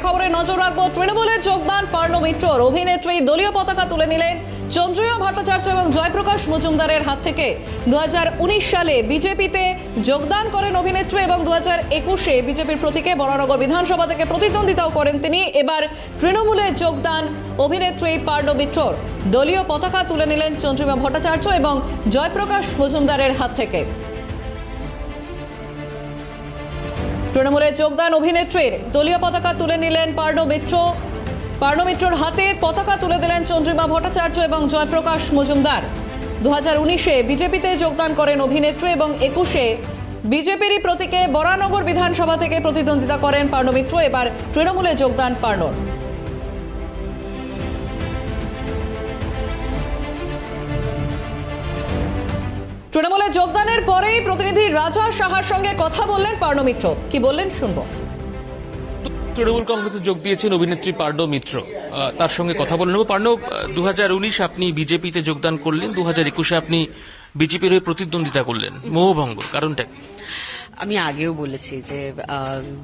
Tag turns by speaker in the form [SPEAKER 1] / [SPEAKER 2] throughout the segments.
[SPEAKER 1] খবরে নজর রাখবো। তৃণমূলে যোগদান পার্নো মিত্রর। অভিনেত্রী দলীয় পতাকা তুলে নিলেন চন্দ্রিমা ভট্টাচার্য এবং জয়প্রকাশ মজুমদারের হাত থেকে। 2019 সালে বিজেপিতে যোগদান করেন অভিনেত্রী এবং 2021-এ বিজেপির প্রতীকে বরানগর বিধানসভা থেকে প্রতিদ্বন্দ্বিতাও করেন তিনি। এবার তৃণমূলে যোগদান অভিনেত্রী পার্নো মিত্রর। দলীয় পতাকা তুলে নিলেন চন্দ্রিমা ভট্টাচার্য এবং জয়প্রকাশ মজুমদারের হাত থেকে। তৃণমূলে যোগদান অভিনেত্রীর দলীয় পতাকা তুলে নিলেন পার্নো মিত্র। পার্নো মিত্রর হাতে পতাকা তুলে দিলেন চন্দ্রিমা ভট্টাচার্য এবং জয়প্রকাশ মজুমদার। 2019-এ বিজেপিতে যোগদান করেন অভিনেত্রী এবং 21-এ বিজেপিরই প্রতীকে বরানগর বিধানসভা থেকে প্রতিদ্বন্দ্বিতা করেন পার্নো মিত্র। এবার তৃণমূলে যোগদান পার্নোর। তৃণমূলে যোগদানের পরেই প্রতিনিধি রাজা সাহার সঙ্গে কথা বললেন পার্নো মিত্র। কি বললেন শুনবো।
[SPEAKER 2] তৃণমূল কংগ্রেসে যোগ দিয়েছেন অভিনেত্রী পার্নো মিত্র, তার সঙ্গে কথা বলে নেব। পার্নো, 2019 আপনি বিজেপিতে যোগদান করলেন, 2021-এ আপনি বিজেপির হয়ে প্রতিদ্বন্দ্বিতা করলেন, মোহভঙ্গ, কারণটা কি?
[SPEAKER 3] আমি আগেও বলেছি যে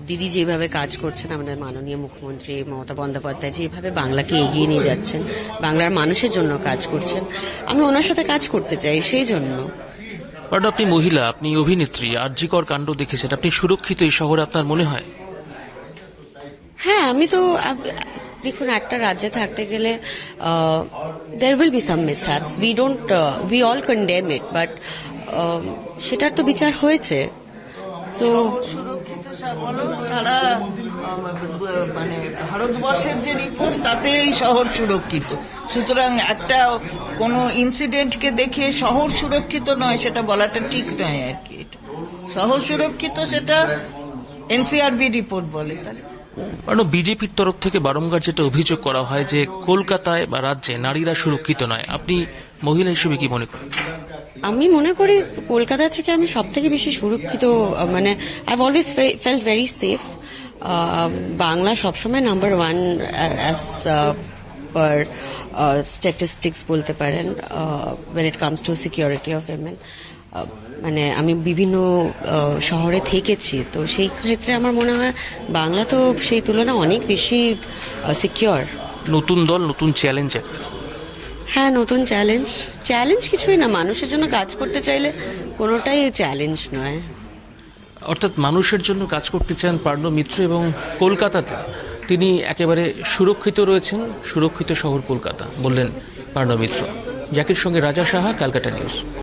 [SPEAKER 3] দিদি যেভাবে কাজ করছেন, আমাদের মাননীয় মুখ্যমন্ত্রী মমতা বন্দ্যোপাধ্যায় যেভাবে বাংলাকে এগিয়ে নিয়ে যাচ্ছেন, বাংলার মানুষের জন্য কাজ করছেন, আমি ওনার সাথে কাজ করতে চাই, সেই জন্য।
[SPEAKER 2] পার্নো, আপনি মহিলা, আপনি অভিনেত্রী, আরজিকর কাণ্ড দেখেছেন, আপনি সুরক্ষিত এই শহরে আপনার মনে হয়?
[SPEAKER 3] হ্যাঁ, আমি তো দেখুন, একটা রাজ্যে থাকতে গেলে there will be some mishaps. We all condemn it, but সেটার তো বিচার হয়েছে। সো
[SPEAKER 4] সুরক্ষিত সারা মানে ভারতবর্ষের যে রিপোর্ট, তাতে এই শহর সুরক্ষিত। সুতরাং একটা কোনো ইনসিডেন্টকে দেখে শহর সুরক্ষিত নয় সেটা বলাটা ঠিক নয় আর কি। শহর সুরক্ষিত সেটা এনসিআরবি রিপোর্ট বলে। তাহলে
[SPEAKER 2] কারণ বিজেপির তরফ থেকে বারংবার যেটা অভিযোগ করা হয় যে কলকাতায় বা রাজ্যে নারীরা সুরক্ষিত নয়, আপনি মহিলা হিসেবে কি মনে করেন?
[SPEAKER 3] আমি মনে করি কলকাতা থেকে আমি সব থেকে বেশি সুরক্ষিত, মানে I always felt very safe. Bangla সবসময় নাম্বার 1 অ্যাজ পার স্ট্যাটিস্টিক্স বলতে পারেন when it comes to security of women. মানে আমি বিভিন্ন শহরে থেকেছি, তো সেই ক্ষেত্রে আমার মনে হয় বাংলা তো সেই তুলনায় অনেক বেশি সিকিউর।
[SPEAKER 2] নতুন দল, নতুন চ্যালেঞ্জ।
[SPEAKER 3] হ্যাঁ, নতুন চ্যালেঞ্জ কিছুই না। মানুষের জন্য কাজ করতে চাইলে কোনোটাই চ্যালেঞ্জ নয়।
[SPEAKER 2] অর্থাৎ মানুষের জন্য কাজ করতে চান পার্নো মিত্র, এবং কলকাতাতে তিনি একেবারে সুরক্ষিত রয়েছেন। সুরক্ষিত শহর কলকাতা বললেন পার্নো মিত্র। জাকির সঙ্গে রাজা সাহা, ক্যালকাটা নিউজ।